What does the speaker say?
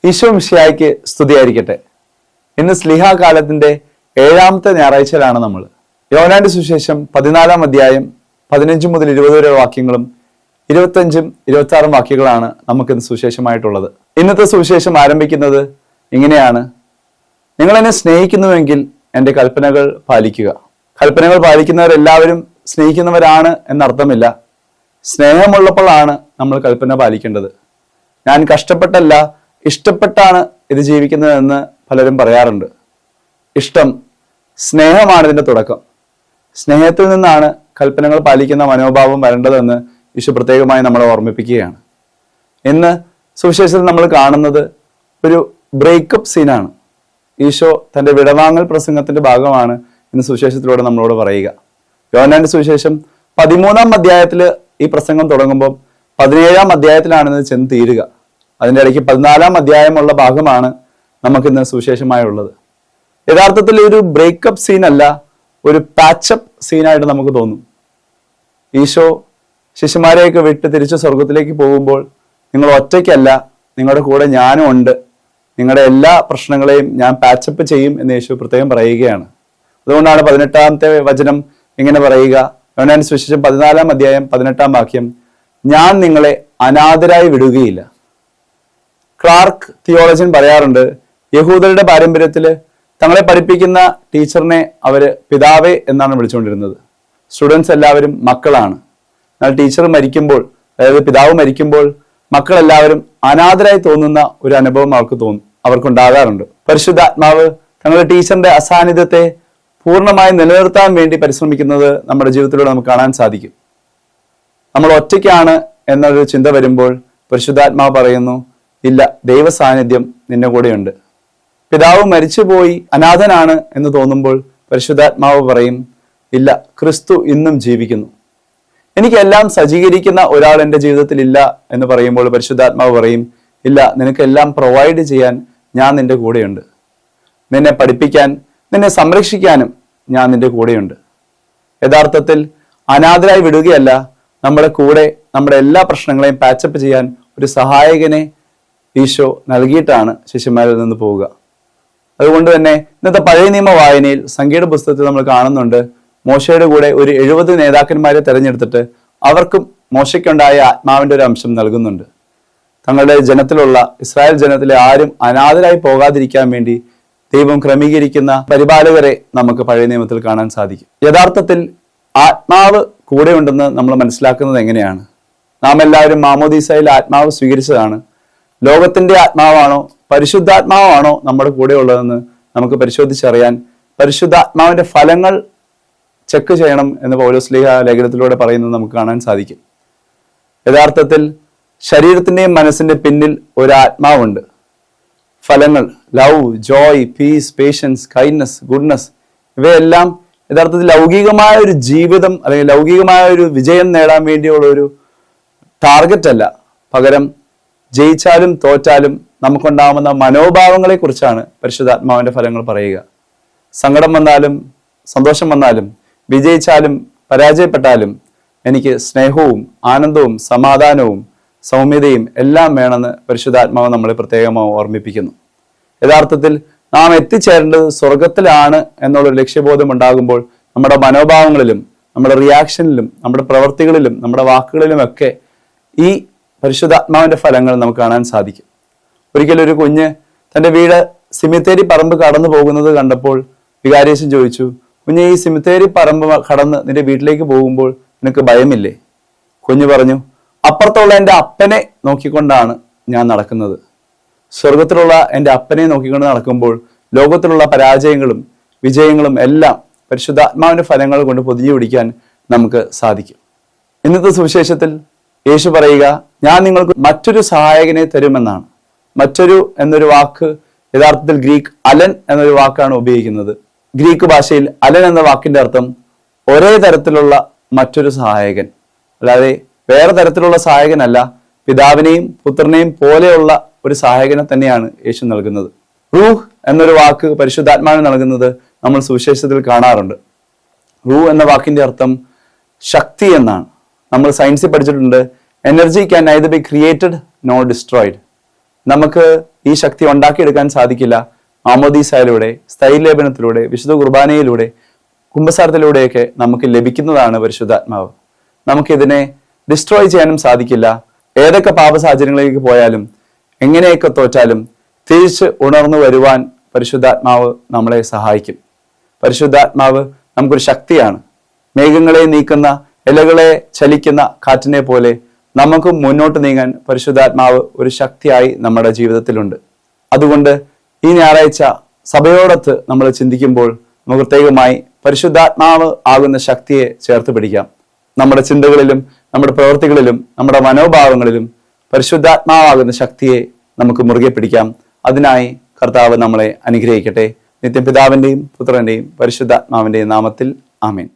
ഈശോ മിശിഹായ്ക്ക് സ്തുതിയായിരിക്കട്ടെ. ഇന്ന് സ്ലിഹാ കാലത്തിന്റെ 7ാമത്തെ ഞായറാഴ്ചയിലാണ് നമ്മൾ. യോഹന്നാന്റെ സുവിശേഷം 14-ാം അധ്യായം 15 മുതൽ 20 വരെ വാക്യങ്ങളും 25-ഉം 26-ഉം വാക്യങ്ങളാണ് നമുക്കിന്ന് സുവിശേഷമായിട്ടുള്ളത്. ഇന്നത്തെ സുവിശേഷം ആരംഭിക്കുന്നത് ഇങ്ങനെയാണ്: നിങ്ങൾ എന്നെ സ്നേഹിക്കുന്നുവെങ്കിൽ എൻ്റെ കൽപ്പനകൾ പാലിക്കുക. കൽപ്പനകൾ പാലിക്കുന്നവരെല്ലാവരും സ്നേഹിക്കുന്നവരാണ് എന്നർത്ഥമില്ല. സ്നേഹമുള്ളപ്പോഴാണ് നമ്മൾ കൽപ്പന പാലിക്കേണ്ടത്. ഞാൻ കഷ്ടപ്പെട്ടല്ല, ഇഷ്ടപ്പെട്ടാണ് ഇത് ജീവിക്കുന്നതെന്ന് പലരും പറയാറുണ്ട്. ഇഷ്ടം, സ്നേഹമാണ് ഇതിന്റെ തുടക്കം. സ്നേഹത്തിൽ നിന്നാണ് കൽപ്പനകൾ പാലിക്കുന്ന മനോഭാവം വരേണ്ടതെന്ന് ഈശോ പ്രത്യേകമായി നമ്മളെ ഓർമ്മിപ്പിക്കുകയാണ്. ഇന്ന് സുവിശേഷത്തിൽ നമ്മൾ കാണുന്നത് ഒരു ബ്രേക്കപ്പ് സീനാണ്. ഈശോ തന്റെ വിടവാങ്ങൽ പ്രസംഗത്തിന്റെ ഭാഗമാണ് ഇന്ന് സുവിശേഷത്തിലൂടെ നമ്മളോട് പറയുക. യോഹന്നാന്റെ സുവിശേഷം 13-ാം അധ്യായത്തിൽ ഈ പ്രസംഗം തുടങ്ങുമ്പോൾ 17-ാം അധ്യായത്തിലാണ് ഇത് ചെന്ന് തീരുക. അതിൻ്റെ ഇടയ്ക്ക് 14-ാം അധ്യായമുള്ള ഭാഗമാണ് നമുക്കിന്ന് സുവിശേഷമായുള്ളത്. യഥാർത്ഥത്തിൽ ഒരു ബ്രേക്കപ്പ് സീനല്ല, ഒരു പാച്ചപ്പ് സീനായിട്ട് നമുക്ക് തോന്നും. ഈശോ ശിഷ്യന്മാരെയൊക്കെ വിട്ട് തിരിച്ച് സ്വർഗത്തിലേക്ക് പോകുമ്പോൾ നിങ്ങൾ ഒറ്റയ്ക്കല്ല, നിങ്ങളുടെ കൂടെ ഞാനും ഉണ്ട്, നിങ്ങളുടെ എല്ലാ പ്രശ്നങ്ങളെയും ഞാൻ പാച്ചപ്പ് ചെയ്യും എന്ന് യേശു പ്രത്യേകം പറയുകയാണ്. അതുകൊണ്ടാണ് 18-ാമത്തെ വചനം ഇങ്ങനെ പറയുക. യോഹന്നാന്റെ സുവിശേഷം 14-ാം അധ്യായം 18-ാം വാക്യം: ഞാൻ നിങ്ങളെ അനാഥരായി വിടുകയില്ല. ക്ലാർക്ക് തിയോളജൻ പറയാറുണ്ട്, യഹൂദരുടെ പാരമ്പര്യത്തിൽ തങ്ങളെ പഠിപ്പിക്കുന്ന ടീച്ചറിനെ അവര് പിതാവേ എന്നാണ് വിളിച്ചുകൊണ്ടിരുന്നത്. സ്റ്റുഡൻസ് എല്ലാവരും മക്കളാണ്. എന്നാൽ ടീച്ചർ മരിക്കുമ്പോൾ, അതായത് പിതാവ് മരിക്കുമ്പോൾ, മക്കളെല്ലാവരും അനാഥരായി തോന്നുന്ന ഒരു അനുഭവം അവർക്കുണ്ടാകാറുണ്ട്. പരിശുദ്ധാത്മാവ് തങ്ങളുടെ ടീച്ചറിന്റെ അസാന്നിധ്യത്തെ പൂർണ്ണമായി നിലനിർത്താൻ വേണ്ടി പരിശ്രമിക്കുന്നത് നമ്മുടെ ജീവിതത്തിലൂടെ നമുക്ക് കാണാൻ സാധിക്കും. നമ്മൾ ഒറ്റയ്ക്കാണ് എന്നൊരു ചിന്ത വരുമ്പോൾ പരിശുദ്ധാത്മാവ് പറയുന്നു, ഇല്ല, ദൈവ സാന്നിധ്യം നിന്റെ കൂടെയുണ്ട്. പിതാവ് മരിച്ചുപോയി അനാഥനാണ് എന്ന് തോന്നുമ്പോൾ പരിശുദ്ധാത്മാവ് പറയും, ഇല്ല, ക്രിസ്തു ഇന്നും ജീവിക്കുന്നു. എനിക്കെല്ലാം സജ്ജീകരിക്കുന്ന ഒരാൾ എൻ്റെ ജീവിതത്തിൽ ഇല്ല എന്ന് പറയുമ്പോൾ പരിശുദ്ധാത്മാവ് പറയും, ഇല്ല, നിനക്കെല്ലാം പ്രൊവൈഡ് ചെയ്യാൻ ഞാൻ നിന്റെ കൂടെയുണ്ട്. നിന്നെ പഠിപ്പിക്കാൻ, നിന്നെ സംരക്ഷിക്കാനും ഞാൻ നിന്റെ കൂടെയുണ്ട്. യഥാർത്ഥത്തിൽ അനാഥരായി വിടുകയല്ല, നമ്മുടെ കൂടെ നമ്മുടെ എല്ലാ പ്രശ്നങ്ങളെയും പാച്ചപ്പ് ചെയ്യാൻ ഒരു സഹായകനെ ഈശോ നൽകിയിട്ടാണ് ശിഷ്യന്മാരിൽ നിന്ന് പോവുക. അതുകൊണ്ട് തന്നെ ഇന്നത്തെ പഴയ നിയമ വായനയിൽ സംഖ്യയുടെ പുസ്തകത്തിൽ നമ്മൾ കാണുന്നുണ്ട്, മോശയുടെ കൂടെ ഒരു 70 നേതാക്കന്മാരെ തെരഞ്ഞെടുത്തിട്ട് അവർക്കും മോശയ്ക്കുണ്ടായ ആത്മാവിന്റെ ഒരു അംശം നൽകുന്നുണ്ട്. തങ്ങളുടെ ജനത്തിലുള്ള ഇസ്രായേൽ ജനത്തിലെ ആരും അനാഥരായി പോകാതിരിക്കാൻ വേണ്ടി ദൈവം ക്രമീകരിക്കുന്ന പരിപാലകരെ നമുക്ക് പഴയ നിയമത്തിൽ കാണാൻ സാധിക്കും. യഥാർത്ഥത്തിൽ ആത്മാവ് കൂടെയുണ്ടെന്ന് നമ്മൾ മനസ്സിലാക്കുന്നത് എങ്ങനെയാണ്? നാം എല്ലാവരും മാമോദീസയിൽ ആത്മാവ് സ്വീകരിച്ചതാണ്. ലോകത്തിന്റെ ആത്മാവാണോ പരിശുദ്ധാത്മാവാണോ നമ്മുടെ കൂടെ ഉള്ളതെന്ന് നമുക്ക് പരിശോധിച്ചറിയാൻ പരിശുദ്ധാത്മാവിന്റെ ഫലങ്ങൾ ചെക്ക് ചെയ്യണം എന്ന് പൗലോസ്ലീഹ ലേഖനത്തിലൂടെ പറയുന്നത് നമുക്ക് കാണാൻ സാധിക്കും. യഥാർത്ഥത്തിൽ ശരീരത്തിന്റെയും മനസ്സിന്റെ പിന്നിൽ ഒരു ആത്മാവുണ്ട്. ഫലങ്ങൾ love, joy, peace, patience, kindness, goodness, ഇവയെല്ലാം യഥാർത്ഥത്തിൽ ലൗകികമായ ഒരു ജീവിതം അല്ലെങ്കിൽ ലൗകികമായ ഒരു വിജയം നേടാൻ വേണ്ടിയുള്ള ഒരു ടാർഗറ്റ് അല്ല. പകരം ജയിച്ചാലും തോറ്റാലും നമുക്കുണ്ടാകുന്ന മനോഭാവങ്ങളെ കുറിച്ചാണ് പരിശുദ്ധാത്മാവിന്റെ ഫലങ്ങൾ പറയുക. സങ്കടം വന്നാലും സന്തോഷം വന്നാലും വിജയിച്ചാലും പരാജയപ്പെട്ടാലും എനിക്ക് സ്നേഹവും ആനന്ദവും സമാധാനവും സൗമ്യതയും എല്ലാം വേണമെന്ന് പരിശുദ്ധാത്മാവ് നമ്മളെ പ്രത്യേകമായി ഓർമ്മിപ്പിക്കുന്നു. യഥാർത്ഥത്തിൽ നാം എത്തിച്ചേരേണ്ടത് സ്വർഗത്തിലാണ് എന്നുള്ളൊരു ലക്ഷ്യബോധം ഉണ്ടാകുമ്പോൾ നമ്മുടെ മനോഭാവങ്ങളിലും നമ്മുടെ റിയാക്ഷനിലും നമ്മുടെ പ്രവൃത്തികളിലും നമ്മുടെ വാക്കുകളിലുമൊക്കെ ഈ പരിശുദ്ധാത്മാവിന്റെ ഫലങ്ങൾ നമുക്ക് കാണാൻ സാധിക്കും. ഒരിക്കലും ഒരു കുഞ്ഞ് തൻ്റെ വീട് സിമിത്തേരി പറമ്പ് കടന്നു പോകുന്നത് കണ്ടപ്പോൾ വികാരിയച്ഛൻ ചോദിച്ചു, കുഞ്ഞ്, ഈ സിമിത്തേരി പറമ്പ് കടന്ന് നിന്റെ വീട്ടിലേക്ക് പോകുമ്പോൾ നിനക്ക് ഭയമില്ലേ? കുഞ്ഞ് പറഞ്ഞു, അപ്പുറത്തുള്ള എൻ്റെ അപ്പനെ നോക്കിക്കൊണ്ടാണ് ഞാൻ നടക്കുന്നത്. സ്വർഗത്തിലുള്ള എൻ്റെ അപ്പനെ നോക്കിക്കൊണ്ട് നടക്കുമ്പോൾ ലോകത്തിലുള്ള പരാജയങ്ങളും വിജയങ്ങളും എല്ലാം പരിശുദ്ധാത്മാവിന്റെ ഫലങ്ങൾ കൊണ്ട് പൊതിഞ്ഞു പിടിക്കാൻ നമുക്ക് സാധിക്കും. ഇന്നത്തെ സുവിശേഷത്തിൽ യേശു പറയുക, ഞാൻ നിങ്ങൾക്ക് മറ്റൊരു സഹായകനെ തരുമെന്നാണ്. മറ്റൊരു എന്നൊരു വാക്ക് യഥാർത്ഥത്തിൽ ഗ്രീക്ക് അലൻ എന്നൊരു വാക്കാണ് ഉപയോഗിക്കുന്നത്. ഗ്രീക്ക് ഭാഷയിൽ അലൻ എന്ന വാക്കിന്റെ അർത്ഥം ഒരേ തരത്തിലുള്ള മറ്റൊരു സഹായകൻ, അല്ലാതെ വേറെ തരത്തിലുള്ള സഹായകനല്ല. പിതാവിനെയും പുത്രനെയും പോലെയുള്ള ഒരു സഹായകനെ തന്നെയാണ് യേശു നൽകുന്നത്. റൂഹ് എന്നൊരു വാക്ക് പരിശുദ്ധാത്മാവിന് നൽകുന്നത് നമ്മൾ സുവിശേഷത്തിൽ കാണാറുണ്ട്. റൂഹ് എന്ന വാക്കിന്റെ അർത്ഥം ശക്തി എന്നാണ്. നമ്മൾ സയൻസിൽ പഠിച്ചിട്ടുണ്ട്, energy can neither be created nor destroyed. നമുക്ക് ഈ ശക്തി ഉണ്ടാക്കിയെടുക്കാൻ സാധിക്കില്ല. മാമോദീസയിലൂടെ, സ്ഥൈലേപനത്തിലൂടെ, വിശുദ്ധ കുർബാനയിലൂടെ, കുമ്പസാരത്തിലൂടെയൊക്കെ നമുക്ക് ലഭിക്കുന്നതാണ് പരിശുദ്ധാത്മാവ്. നമുക്കിതിനെ ഡിസ്ട്രോയ് ചെയ്യാനും സാധിക്കില്ല. ഏതൊക്കെ പാപ സാഹചര്യങ്ങളിലേക്ക് പോയാലും, എങ്ങനെയൊക്കെ തോറ്റാലും തിരിച്ച് ഉണർന്നു വരുവാൻ പരിശുദ്ധാത്മാവ് നമ്മളെ സഹായിക്കും. പരിശുദ്ധാത്മാവ് നമുക്കൊരു ശക്തിയാണ്. മേഘങ്ങളെ നീക്കുന്ന, ഇലകളെ ചലിക്കുന്ന കാറ്റിനെ പോലെ നമുക്ക് മുന്നോട്ട് നീങ്ങാൻ പരിശുദ്ധാത്മാവ് ഒരു ശക്തിയായി നമ്മുടെ ജീവിതത്തിലുണ്ട്. അതുകൊണ്ട് ഈ ഞായറാഴ്ച സഭയോടൊത്ത് നമ്മൾ ചിന്തിക്കുമ്പോൾ നമുക്ക് പ്രത്യേകമായി പരിശുദ്ധാത്മാവ് ആകുന്ന ശക്തിയെ ചേർത്ത് പിടിക്കാം. നമ്മുടെ ചിന്തകളിലും, നമ്മുടെ പ്രവൃത്തികളിലും, നമ്മുടെ മനോഭാവങ്ങളിലും പരിശുദ്ധാത്മാവാകുന്ന ശക്തിയെ നമുക്ക് മുറുകെ പിടിക്കാം. അതിനായി കർത്താവ് നമ്മളെ അനുഗ്രഹിക്കട്ടെ. നിത്യം പിതാവിന്റെയും പുത്രന്റെയും പരിശുദ്ധാത്മാവിന്റെയും നാമത്തിൽ ആമേൻ.